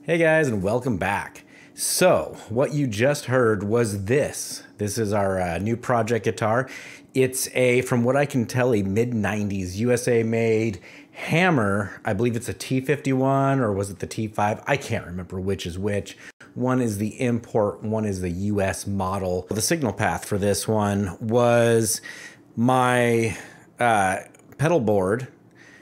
Hey guys, and welcome back. So, what you just heard was this. This is our new project guitar. It's from what I can tell, a mid-90s USA made Hammer. I believe it's a T51, or was it the T5? I can't remember which is which. One is the import, one is the US model. The signal path for this one was my pedal board.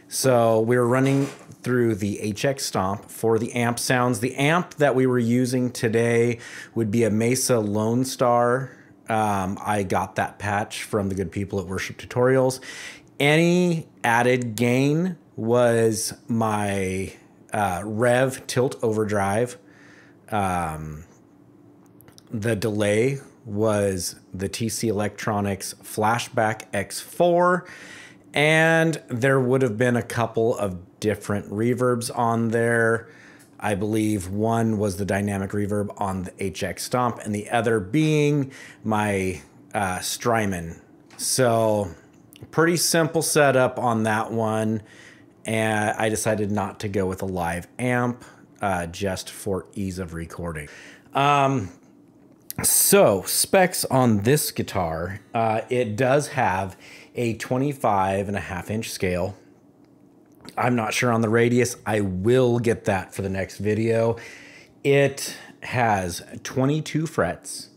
So we were running through the HX Stomp for the amp sounds. The amp that we were using today would be a Mesa Lone Star. I got that patch from the good people at Worship Tutorials. Any added gain was my Rev Tilt Overdrive. The delay was the TC Electronics Flashback X4. And there would have been a couple of different reverbs on there. I believe one was the dynamic reverb on the HX Stomp, and the other being my Strymon. So pretty simple setup on that one. And I decided not to go with a live amp just for ease of recording. So specs on this guitar, it does have a 25.5-inch scale. I'm not sure on the radius. I will get that for the next video. It has 22 frets.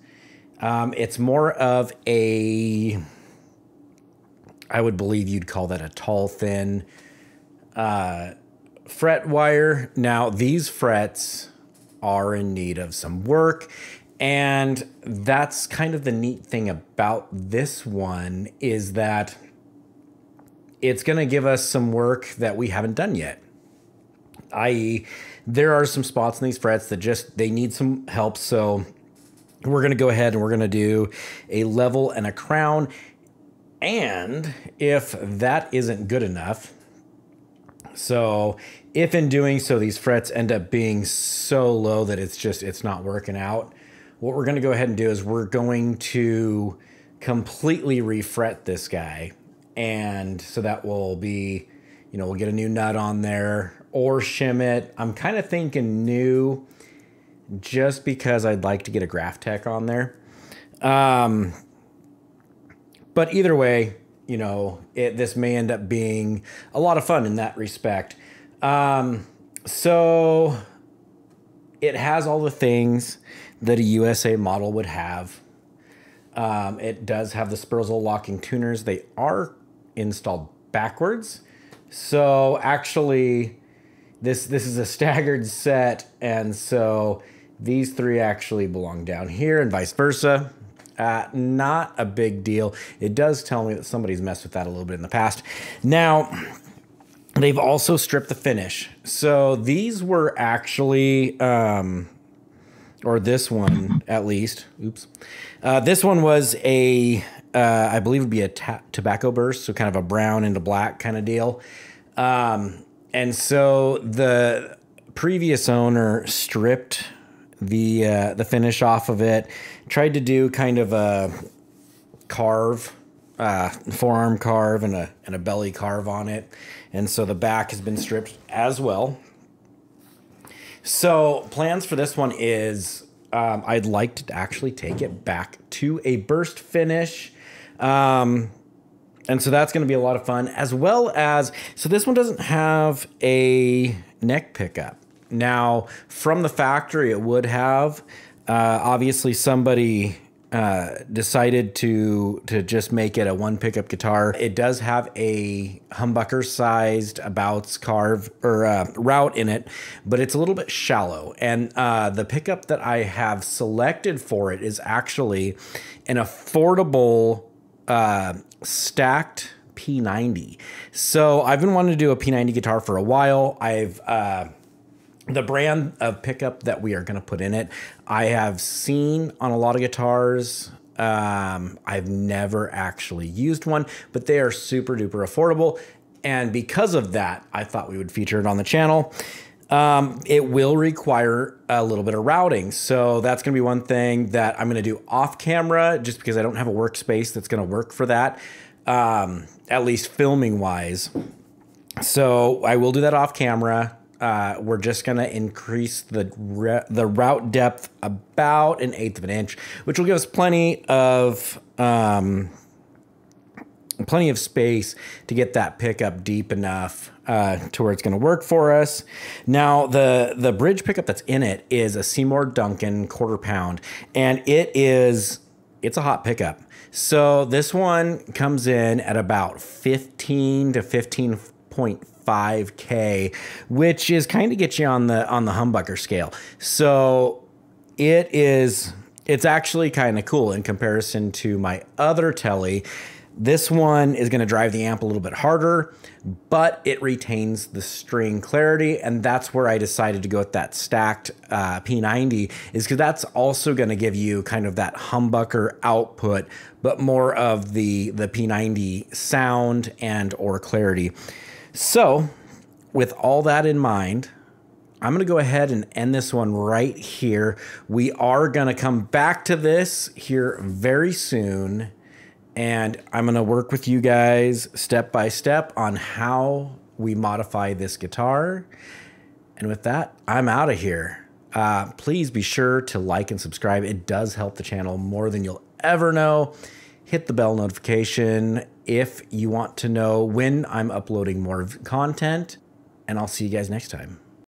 It's more of a, I would believe you'd call that a tall, thin fret wire. Now, these frets are in need of some work. And that's kind of the neat thing about this one, is that it's going to give us some work that we haven't done yet. I.e., there are some spots in these frets that they need some help. So we're going to go ahead and we're going to do a level and a crown. And if that isn't good enough, so if in doing so these frets end up being so low that it's not working out, what we're going to go ahead and do is we're going to completely refret this guy. And so that will be, we'll get a new nut on there or shim it. I'm kind of thinking new just because I'd like to get a Graphtec on there. But either way, this may end up being a lot of fun in that respect. So it has all the things that a USA model would have. It does have the Spurzel locking tuners. They are installed backwards. So actually, this is a staggered set, and so these three actually belong down here and vice versa. Not a big deal. It does tell me that somebody's messed with that a little bit in the past. Now, they've also stripped the finish. So these were actually... or this one at least. Oops. This one was I believe it would be a tobacco burst, so kind of a brown into black kind of deal. And so the previous owner stripped the finish off of it, tried to do kind of a carve, forearm carve and a belly carve on it. And so the back has been stripped as well. So plans for this one is I'd like to actually take it back to a burst finish. And so that's going to be a lot of fun, as well as, so this one doesn't have a neck pickup. Now, from the factory, it would have. Obviously, somebody decided to just make it a one pickup guitar. It does have a humbucker sized abouts carve or route in it, but it's a little bit shallow. And the pickup that I have selected for it is actually an affordable stacked P90. So I've been wanting to do a P90 guitar for a while. The brand of pickup that we are going to put in it, I have seen on a lot of guitars. I've never actually used one, but they are super duper affordable. And because of that, I thought we would feature it on the channel. It will require a little bit of routing. So that's going to be one thing that I'm going to do off camera, just because I don't have a workspace that's going to work for that, at least filming wise. So I will do that off camera. We're just going to increase the route depth about 1/8 of an inch, which will give us plenty of space to get that pickup deep enough to where it's going to work for us. Now, the bridge pickup that's in it is a Seymour Duncan 1/4 pound, and it's a hot pickup. So this one comes in at about 15 to 15.5K, which is kind of get you on the humbucker scale. So it's actually kind of cool in comparison to my other Tele. This one is going to drive the amp a little bit harder, but it retains the string clarity, and that's where I decided to go with that stacked P90, is because that's also going to give you kind of that humbucker output, but more of the P90 sound and or clarity. So with all that in mind, I'm going to go ahead and end this one right here. We are going to come back to this here very soon, and I'm going to work with you guys step by step on how we modify this guitar. And with that, I'm out of here. Please be sure to like and subscribe. It does help the channel more than you'll ever know. Hit the bell notification if you want to know when I'm uploading more content. And I'll see you guys next time.